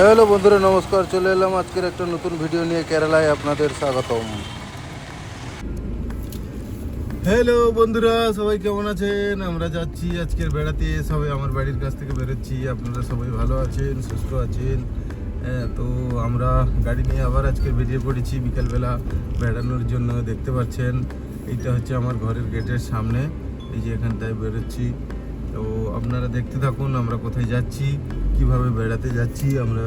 Hello বন্ধুরা, নমস্কার। চলে এলাম আজকের একটা নতুন ভিডিও নিয়ে। কেরালায় আপনাদের স্বাগতম। হ্যালো বন্ধুরা, সবাই কেমন আছেন? আমরা যাচ্ছি আজকের বেড়াতে, সবাই আমার বাড়ির কাছ থেকে বেরোচ্ছি। আপনারা সবাই ভালো আছেন, সুস্থ আছেন? তো আমরা গাড়ি নিয়ে আবার আজকে বেরিয়ে পড়েছি বিকালবেলা বেড়ানোর জন্য। দেখতে পাচ্ছেন এইটা হচ্ছে আমার ঘরের গেটের সামনে, এই যে এখানটায় বেরোচ্ছি। তো আপনারা দেখতে থাকুন আমরা কোথায় যাচ্ছি, কিভাবে বেড়াতে যাচ্ছি আমরা,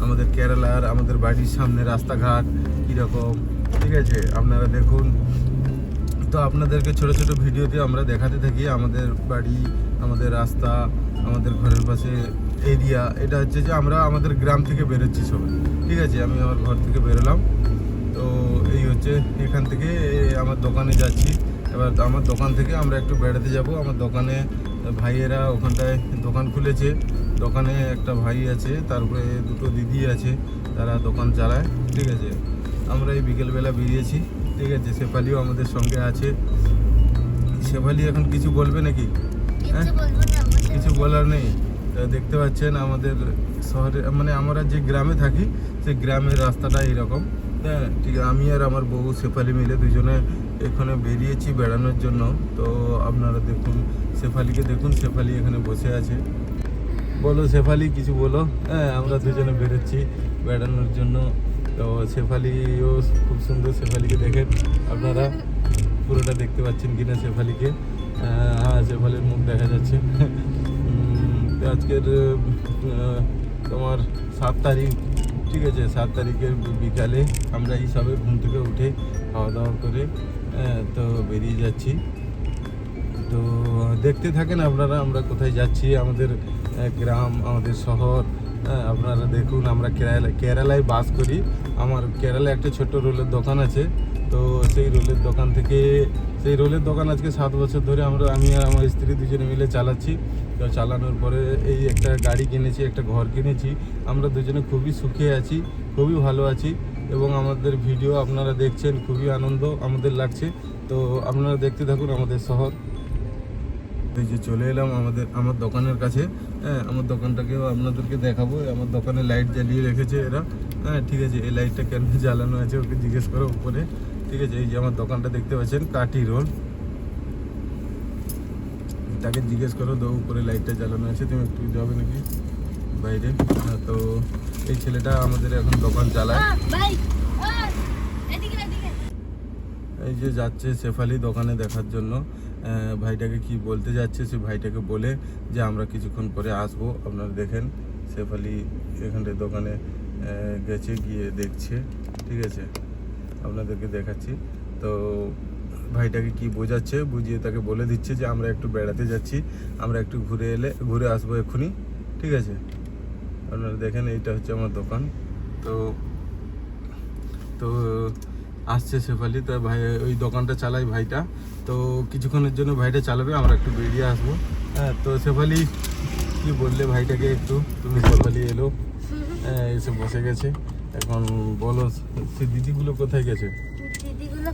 আমাদের কেরালার আমাদের বাড়ির সামনে রাস্তাঘাট কীরকম, ঠিক আছে আপনারা দেখুন। তো আপনাদেরকে ছোট ছোট ভিডিওতে আমরা দেখাতে থাকি আমাদের বাড়ি, আমাদের রাস্তা, আমাদের ঘরের পাশে এরিয়া। এটা হচ্ছে যে আমরা আমাদের গ্রাম থেকে বেরোচ্ছি সবাই, ঠিক আছে। আমি আমার ঘর থেকে বেরোলাম, তো এই হচ্ছে এখান থেকে আমার দোকানে যাচ্ছি। এবার আমার দোকান থেকে আমরা একটু বেড়াতে যাব। আমার দোকানে ভাইয়েরা ওখানটায় দোকান খুলেছে। দোকানে একটা ভাই আছে, তারপরে দুটো দিদি আছে, তারা দোকান চালায়, ঠিক আছে। আমরা এই বিকেলবেলা বেরিয়েছি, ঠিক আছে। শেফালিও আমাদের সঙ্গে আছে। শেফালি এখন কিছু বলবে নাকি? হ্যাঁ, কিছু বলার নেই। দেখতে পাচ্ছেন আমাদের শহরে, মানে আমরা যে গ্রামে থাকি সেই গ্রামের রাস্তাটা এইরকম। হ্যাঁ, ঠিক আছে। আমি আর আমার বউ শেফালি মিলে দুজনে এখানে বেরিয়েছি বেড়ানোর জন্য। তো আপনারা দেখুন, শেফালিকে দেখুন, শেফালি এখানে বসে আছে। বলো শেফালি, কিছু বলো। হ্যাঁ, আমরা দুজনে বেরোচ্ছি বেড়ানোর জন্য। তো শেফালিও খুব সুন্দর। শেফালিকে দেখেন আপনারা, পুরোটা দেখতে পাচ্ছেন কিনা শেফালিকে? হ্যাঁ, শেফালির মুখ দেখা যাচ্ছে। তো আজকের তোমার 7 তারিখ, ঠিক আছে। 7 তারিখের বিকালে আমরা এই সবে ঘুম থেকে উঠে খাওয়া দাওয়া করে তো বেরিয়ে যাচ্ছি। তো দেখতে থাকেন আপনারা আমরা কোথায় যাচ্ছি, আমাদের গ্রাম, আমাদের শহর। আপনারা দেখুন, আমরা কেরালায় বাস করি। আমার কেরালায় একটা ছোট্ট রোলের দোকান আছে। তো সেই রোলের দোকান আজকে 7 বছর ধরে আমি আর আমার স্ত্রী দুজনে মিলে চালাচ্ছি। তো চালানোর পরে এই একটা গাড়ি কিনেছি, একটা ঘর কিনেছি। আমরা দুজনে খুবই সুখে আছি, খুবই ভালো আছি। এবং আমাদের ভিডিও আপনারা দেখছেন, খুবই আনন্দ আমাদের লাগছে। তো আপনারা দেখতে থাকুন আমাদের শহর। এই যে চলে এলাম আমার দোকানের কাছে। হ্যাঁ, আমার দোকানটাকেও আপনাদেরকে দেখাবো। আমার দোকানে লাইট জ্বালিয়ে রেখেছে এরা। হ্যাঁ, ঠিক আছে। এই লাইটটা কেন জ্বালানো আছে ওকে জিজ্ঞেস করো উপরে, ঠিক আছে। এই যে আমার দোকানটা দেখতে পাচ্ছেন, কাঠি রোল। তাকে জিজ্ঞেস করো তো উপরে লাইটটা জ্বালানো আছে, তুমি একটু যাবে নাকি বাইরে? হ্যাঁ, তো এই ছেলেটা আমাদের এখন দোকান চালায়। এই যে যাচ্ছে শেফালি দোকানে দেখার জন্য। ভাইটাকে কি বলতে যাচ্ছে, সে ভাইটাকে বলে যে আমরা কিছুক্ষণ পরে আসবো। আপনারা দেখেন শেফালি এখানটায় দোকানে গেছে, গিয়ে দেখছে, ঠিক আছে। আপনাদেরকে দেখাচ্ছি। তো ভাইটাকে কি বোঝাচ্ছে, বুঝিয়ে তাকে বলে দিচ্ছে যে আমরা একটু বেড়াতে যাচ্ছি, আমরা একটু ঘুরে আসবো এক্ষুনি, ঠিক আছে। আপনারা দেখেন এইটা হচ্ছে আমার দোকান। তো তো আসছে শেফালি, তো ভাই ওই দোকানটা চালাই ভাইটা। তো কিছুক্ষণের জন্য ভাইটা চালাবে, আমরা একটু বেরিয়ে আসবো। হ্যাঁ, তো শেফালি কি বললে ভাইটাকে একটু? তুমি শেফালি এলো, এসে বসে গেছে। এখন বলো, সে দিদিগুলো কোথায় গেছে? দিদিগুলো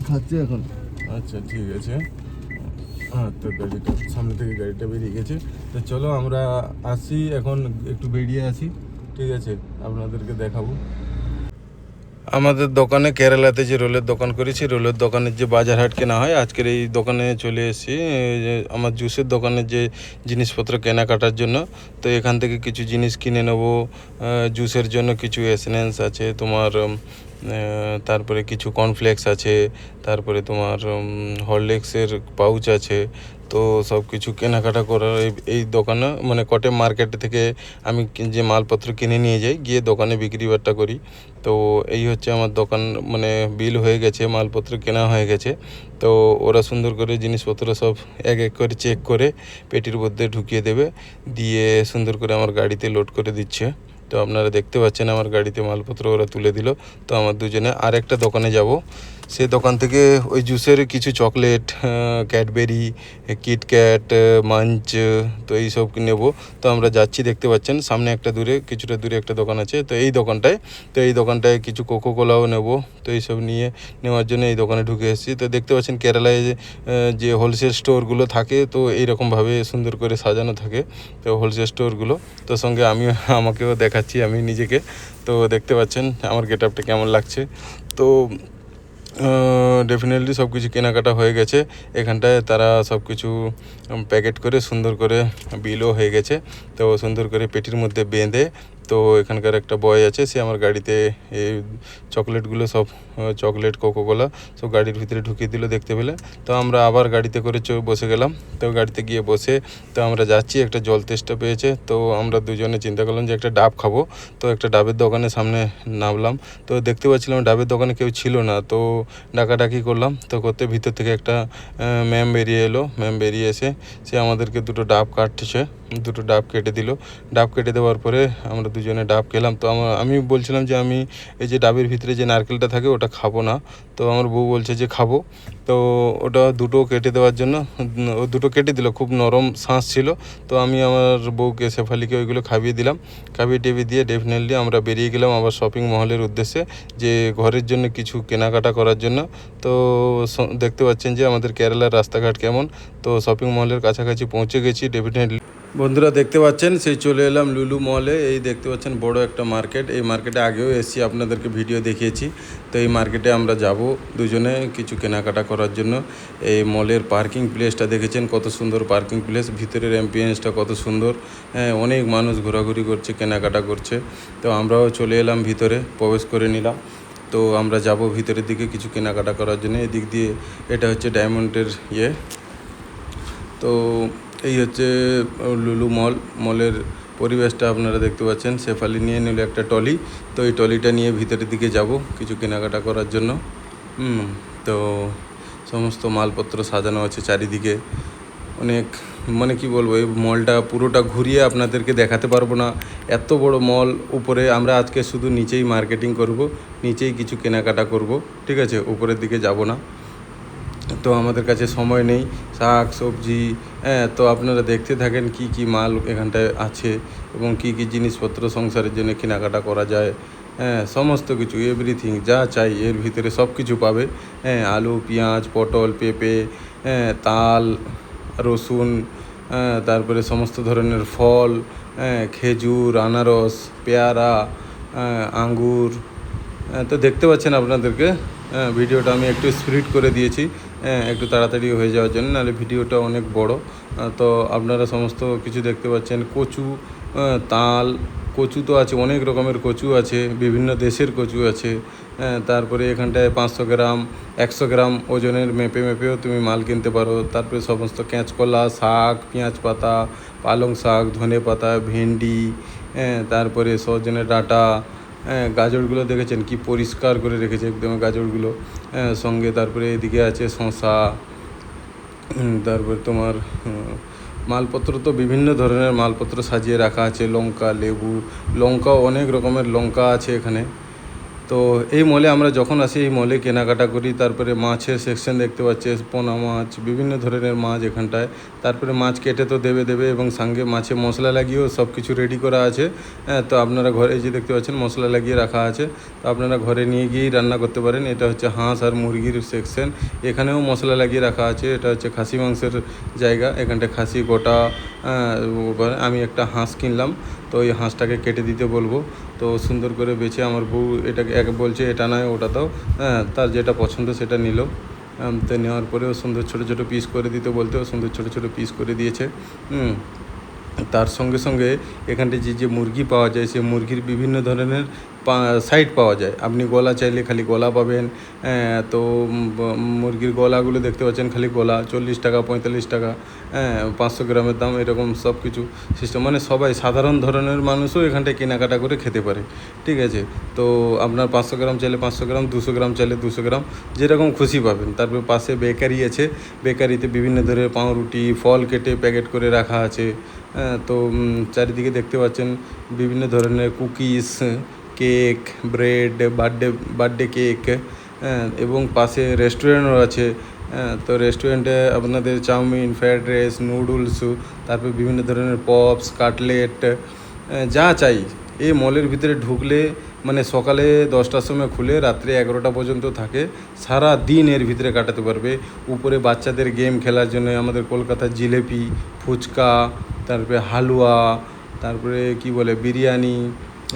খাচ্ছে এখন। আচ্ছা, ঠিক আছে। হ্যাঁ, তো গাড়িটা সামনে থেকে গাড়িটা বেরিয়ে গেছে। তো চলো আমরা আসি এখন, একটু বেরিয়ে আসি, ঠিক আছে। আপনাদেরকে দেখাবো আমাদের দোকানে। কেরালাতে যে রোলের দোকান করেছি, রোলের দোকানের যে বাজার হাট কেনা হয়, আজকের এই দোকানে চলে এসেছি আমার জুসের দোকানের যে জিনিসপত্র কেনাকাটার জন্য। তো এখান থেকে কিছু জিনিস কিনে নেব। জুসের জন্য কিছু এসেন্স আছে তোমার, তারপরে কিছু কর্নফ্লেক্স আছে, তারপরে তোমার হরলিক্সের পাউচ আছে। তো সব কিছু কেনাকাটা করার এই দোকানে, মানে কটে মার্কেট থেকে আমি যে মালপত্র কিনে নিয়ে যাই, গিয়ে দোকানে বিক্রি বাট্টা করি। তো এই হচ্ছে আমার দোকান, মানে বিল হয়ে গেছে, মালপত্র কেনা হয়ে গেছে। তো ওরা সুন্দর করে জিনিসপত্র সব এক এক করে চেক করে পেটির মধ্যে ঢুকিয়ে দেবে, দিয়ে সুন্দর করে আমার গাড়িতে লোড করে দিচ্ছে। তো আপনারা দেখতে পাচ্ছেন আমার গাড়িতে মালপত্র ওরা তুলে দিল। তো আমার দুজনে আরেকটা দোকানে যাব, সে দোকান থেকে ওই জুসের কিছু চকলেট, ক্যাডবেরি, কিটক্যাট, মাঞ্চ, তো এই সব নেব। তো আমরা যাচ্ছি, দেখতে পাচ্ছেন সামনে কিছুটা দূরে একটা দোকান আছে, তো এই দোকানটায় কিছু কোকোকোলাও নেব। তো এইসব নেওয়ার জন্য এই দোকানে ঢুকে এসেছি। তো দেখতে পাচ্ছেন কেরালায় যে হোলসেল স্টোরগুলো থাকে, তো এইরকমভাবে সুন্দর করে সাজানো থাকে তো হোলসেল স্টোরগুলো। তো সঙ্গে আমাকেও দেখাচ্ছি আমি নিজেকে। তো দেখতে পাচ্ছেন আমার গেট আপটা কেমন লাগছে। তো ডেফিনেটলি সব কিছু কেনাকাটা হয়ে গেছে। এখানটায় তারা সব কিছু প্যাকেট করে সুন্দর করে বিলও হয়ে গেছে। তো সুন্দর করে পেটির মধ্যে বেঁধে, তো এখানকার একটা বয় আছে, সে আমার গাড়িতে এই চকলেটগুলো সব চকলেট কোকোকোলা সব গাড়ির ভিতরে ঢুকিয়ে দিল দেখতে পেলে। তো আমরা আবার গাড়িতে করে বসে গেলাম। তো গাড়িতে গিয়ে বসে তো আমরা যাচ্ছি, একটা জল তেষ্টা পেয়েছে। তো আমরা দুজনে চিন্তা করলাম যে একটা ডাব খাবো। তো একটা ডাবের দোকানের সামনে নামলাম। তো দেখতে পাচ্ছিলাম ডাবের দোকানে কেউ ছিল না। তো ডাকাডাকি করলাম, তো করতে ভিতর থেকে একটা ম্যাম বেরিয়ে এলো। ম্যাম বেরিয়ে এসে সে আমাদেরকে দুটো ডাব কেটে দিল। ডাব কেটে দেওয়ার পরে আমরা দুজনে ডাব খেলাম। তো আমি বলছিলাম যে আমি এই যে ডাবের ভিতরে যে নারকেলটা থাকে ওটা খাবো না। তো আমার বউ বলছে যে খাবো। তো ওটা দুটো কেটে দেওয়ার জন্য ও দুটো কেটে দিল, খুব নরম শাঁস ছিল। তো আমি আমার বউকে শেফালিকে ওইগুলো খাইয়ে দিয়ে ডেফিনেটলি আমরা বেরিয়ে গেলাম আবার শপিং মহলের উদ্দেশ্যে, যে ঘরের জন্য কিছু কেনাকাটা করার জন্য। তো দেখতে পাচ্ছেন যে আমাদের কেরালার রাস্তাঘাট কেমন। তো শপিং মহলের কাছাকাছি পৌঁছে গেছি ডেফিনেটলি। বন্ধুরা দেখতে পাচ্ছেন সেই চলে এলাম লুলু মলে। এই দেখতে পাচ্ছেন বড় একটা মার্কেট। এই মার্কেটে আগেও এসেছি, আপনাদেরকে ভিডিও দেখিয়েছি। তো এই মার্কেটে আমরা যাব দুজনে কিছু কেনাকাটা করার জন্য। এই মলের পার্কিং প্লেসটা দেখেছেন, কত সুন্দর পার্কিং প্লেস, ভিতরের অ্যাম্বিয়েন্সটা কত সুন্দর। হ্যাঁ, অনেক মানুষ ঘোরাঘুরি করছে, কেনাকাটা করছে। তো আমরাও চলে এলাম ভিতরে, প্রবেশ করে নিলাম। তো আমরা যাব ভিতরের দিকে কিছু কেনাকাটা করার জন্য। এদিক দিয়ে এটা হচ্ছে ডায়মন্ডের তো এই হচ্ছে লুলু মলের পরিবেশটা আপনারা দেখতে পাচ্ছেন। শেফালি নিয়ে নিল একটা টলি। তো এই টলিটা নিয়ে ভিতরের দিকে যাব কিছু কেনাকাটা করার জন্য। তো সমস্ত মালপত্র সাজানো আছে চারিদিকে। অনেক কি বলবো, এই মলটা পুরোটা ঘুরিয়ে আপনাদেরকে দেখাতে পারবো না, এত বড় মল। উপরে আমরা আজকে শুধু নিচেই মার্কেটিং করব, নিচেই কিছু কেনাকাটা করব, ঠিক আছে, উপরের দিকে যাব না। তো আমাদের কাছে সময় নেই, শাক সবজি, তো আপনারা দেখতে থাকেন কি কি মাল এখানটায় আছে এবং কি কি জিনিসপত্র সংসারের জন্য কেনাকাটা করা যায়। সমস্ত কিছু এভরিথিং যা চাই এর ভিতরে সব কিছু পাবে। আলু, পেঁয়াজ, পটল, পেঁপে, তাল, রসুন, তারপরে সমস্ত ধরনের ফল, খেজুর, আনারস, পেয়ারা, আঙ্গুর। তো দেখতে পাচ্ছেন আপনাদেরকে ভিডিওটা আমি একটু স্পিড করে দিয়েছি একটু তাড়াতাড়ি হয়ে যাওয়ার জন্য, নাহলে ভিডিওটা অনেক বড়। তো আপনারা সমস্ত কিছু দেখতে পাচ্ছেন। কচু, তাল, কচু তো আছে, অনেক রকমের কচু আছে, বিভিন্ন দেশের কচু আছে। তারপরে এখানটায় 500 গ্রাম 100 গ্রাম ওজনের মেপেও তুমি মাল কিনতে পারো। তারপরে সমস্ত কাঁচকলা, শাক, পেঁয়াজ পাতা, পালং শাক, ধনে পাতা, ভেন্ডি, তারপরে সজনে ডাঁটা, গাজরগুলো দেখেছেন কি পরিষ্কার করে রেখেছে একদম গাজরগুলো। সঙ্গে তারপরে এদিকে আছে শসা। তারপরে তোমার মালপত্র তো বিভিন্ন ধরনের মালপত্র সাজিয়ে রাখা আছে। লঙ্কা, লেবু, লঙ্কাও অনেক রকমের লঙ্কা আছে এখানে। তো এই মলে আমরা যখন আসি এই মলে কেনাকাটা করি। তারপরে মাছের সেকশন দেখতে পাচ্ছি, পোনা মাছ, বিভিন্ন ধরনের মাছ এখানটায়। তারপরে মাছ কেটে তো দেবে এবং সঙ্গে মাছে মশলা লাগিয়েও সব কিছু রেডি করা আছে। তো আপনারা ঘরে যে দেখতে পাচ্ছেন মশলা লাগিয়ে রাখা আছে, তো আপনারা ঘরে নিয়ে গিয়েই রান্না করতে পারেন। এটা হচ্ছে হাঁস আর মুরগির সেকশন, এখানেও মশলা লাগিয়ে রাখা আছে। এটা হচ্ছে খাসি মাংসের জায়গা, এখানটায় খাসি গোটা। আমি একটা হাঁস কিনলাম, তো ওই হাঁসটাকে কেটে দিতে বলবো। তো সুন্দর করে বেছে আমার বউ এটাকে বলছে এটা নয় ওটা দাও, তার যেটা পছন্দ সেটা নিল। তো নেওয়ার পরেও সুন্দর ছোটো ছোটো পিস করে দিতে বলতেও সুন্দর ছোটো ছোটো পিস করে দিয়েছে। তার সঙ্গে সঙ্গে এখানটায় যে মুরগি পাওয়া যায়, সে মুরগির বিভিন্ন ধরনের সাইড পাওয়া যায়। আপনি গলা চাইলে খালি গলা পাবেন। তো মুরগির গলাগুলো দেখতে পাচ্ছেন, খালি গলা 40 টাকা 45 টাকা, 500 গ্রামের দাম, এরকম সব কিছু সিস্টেম। মানে সবাই সাধারণ ধরনের মানুষও এখানটায় কেনাকাটা করে খেতে পারে, ঠিক আছে। তো আপনার 500 গ্রাম চাইলে 500 গ্রাম, 200 গ্রাম চাইলে 200 গ্রাম, যেরকম খুশি পাবেন। তারপরে পাশে বেকারি আছে, বেকারিতে বিভিন্ন ধরনের পাউরুটি, ফল কেটে প্যাকেট করে রাখা আছে। তো চারিদিকে দেখতে পাচ্ছেন বিভিন্ন ধরনের cookies, cake, bread, birthday cake, এবং পাশে রেস্টুরেন্টও আছে। তো রেস্টুরেন্টে আপনাদের চাউমিন, ফ্রায়েড রাইস, নুডলস, তারপর বিভিন্ন ধরনের পপস, কাটলেট, যা চাই। এই মলের ভিতরে ঢুকলে মানে সকালে 10টার সময় খুলে রাত্রে 11টা পর্যন্ত থাকে, সারা দিন এর ভিতরে কাটাতে পারবে। উপরে বাচ্চাদের গেম খেলার জন্য আমাদের কলকাতার জিলেপি, ফুচকা, তারপরে হালুয়া, তারপরে কি বলে বিরিয়ানি,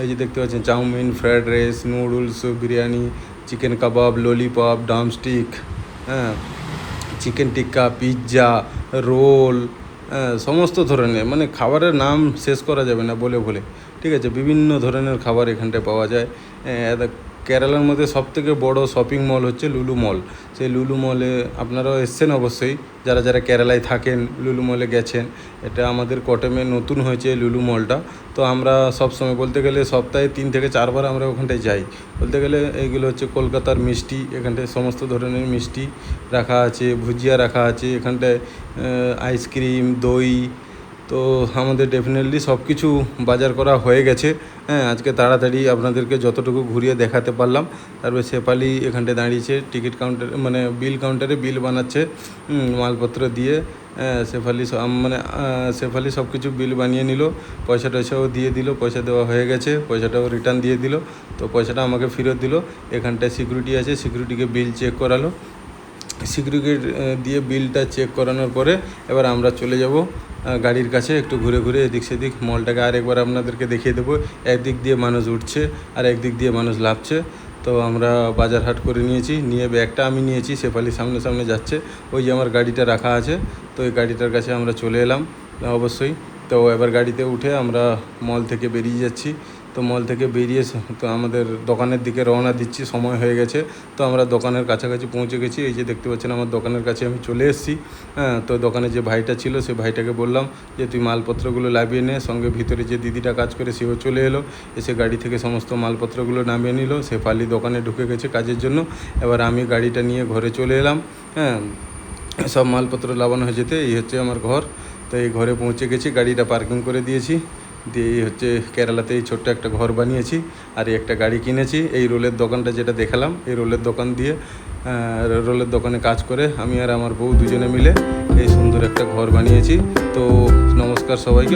এই যে দেখতে পাচ্ছেন chow mein, fried rice, noodles, biryani, chicken kebab, lollipop, drumstick, chicken tikka, pizza, roll, সমস্ত ধরনের মানে খাবারের নাম শেষ করা যাবে না বলে বলে। ঠিক আছে, বিভিন্ন ধরনের খাবার এখানটায় পাওয়া যায়। কেরালার মধ্যে সবথেকে বড় শপিং মল হচ্ছে লুলু মল। সেই লুলু মলে আপনারাও এসছেন অবশ্যই, যারা যারা কেরালায় থাকেন লুলু মলে গেছেন। এটা আমাদের কটেমে নতুন হয়েছে লুলু মলটা। তো আমরা সবসময় বলতে গেলে সপ্তাহে 3 থেকে 4 বার আমরা ওখানটায় যাই। বলতে গেলে এইগুলো হচ্ছে কলকাতার মিষ্টি, এখানটায় সমস্ত ধরনের মিষ্টি রাখা আছে, ভুজিয়া রাখা আছে এখানটায়, আইসক্রিম, দই। তো আমাদের ডেফিনেটলি সব কিছু বাজার করা হয়ে গেছে। আজকে তাড়াতাড়ি আপনাদেরকে যতটুকু ঘুরিয়ে দেখাতে পারলাম। তারপরে শেফালি এখানটায় দাঁড়িয়েছে টিকিট কাউন্টার মানে বিল কাউন্টারে বিল বানাচ্ছে, মালপত্র দিয়ে। শেফালি সব কিছু বিল বানিয়ে নিল, পয়সা টয়সাও দিয়ে দিল, পয়সা দেওয়া হয়ে গেছে, পয়সাটাও রিটার্ন দিয়ে দিল। তো পয়সাটা আমাকে ফেরত দিল। এখানটায় সিকিউরিটি আছে, সিকিউরিটিকে বিল চেক করালো। সিকিউরিটি দিয়ে বিলটা চেক করানোর পরে এবার আমরা চলে যাব গাড়ির কাছে। একটু ঘুরে ঘুরে এদিক সেদিক মলটাকে আরেকবার আপনাদেরকে দেখিয়ে দেবো। একদিক দিয়ে মানুষ উঠছে আর একদিক দিয়ে মানুষ লাফছে। তো আমরা বাজার হাট করে নিয়েছি, নিয়ে ব্যাগটা আমি নিয়েছি, শেফালি সামনে সামনে যাচ্ছে। ওই যে আমার গাড়িটা রাখা আছে, তো ওই গাড়িটার কাছে আমরা চলে এলাম অবশ্যই। তো এবার গাড়িতে উঠে আমরা মল থেকে বেরিয়ে যাচ্ছি। তো মল থেকে বেরিয়ে তো আমাদের দোকানের দিকে রওনা দিচ্ছি, সময় হয়ে গেছে। তো আমরা দোকানের কাছাকাছি পৌঁছে গেছি। এই যে দেখতে পাচ্ছেন আমার দোকানের কাছে আমি চলে এসেছি। তো দোকানে যে ভাইটা ছিল সেই ভাইটাকে বললাম যে তুই মালপত্রগুলো নামিয়ে নে। সঙ্গে ভিতরে যে দিদিটা কাজ করে সেও চলে এলো, এসে গাড়ি থেকে সমস্ত মালপত্রগুলো নামিয়ে নিল। শেফালি দোকানে ঢুকে গেছে কাজের জন্য। এবার আমি গাড়িটা নিয়ে ঘরে চলে এলাম। সব মালপত্র লাগানো হয়ে যেতে এই হচ্ছে আমার ঘর। তো এই ঘরে পৌঁছে গেছি, গাড়িটা পার্কিং করে দিয়েছি। দিয়ে এই হচ্ছে কেরালাতে এই ছোট্ট একটা ঘর বানিয়েছি আর এই একটা গাড়ি কিনেছি। এই রোলের দোকানটা যেটা দেখালাম, এই রোলের দোকান দিয়ে রোলের দোকানে কাজ করে আমি আর আমার বউ দুজনে মিলে এই সুন্দর একটা ঘর বানিয়েছি। তো নমস্কার সবাইকে।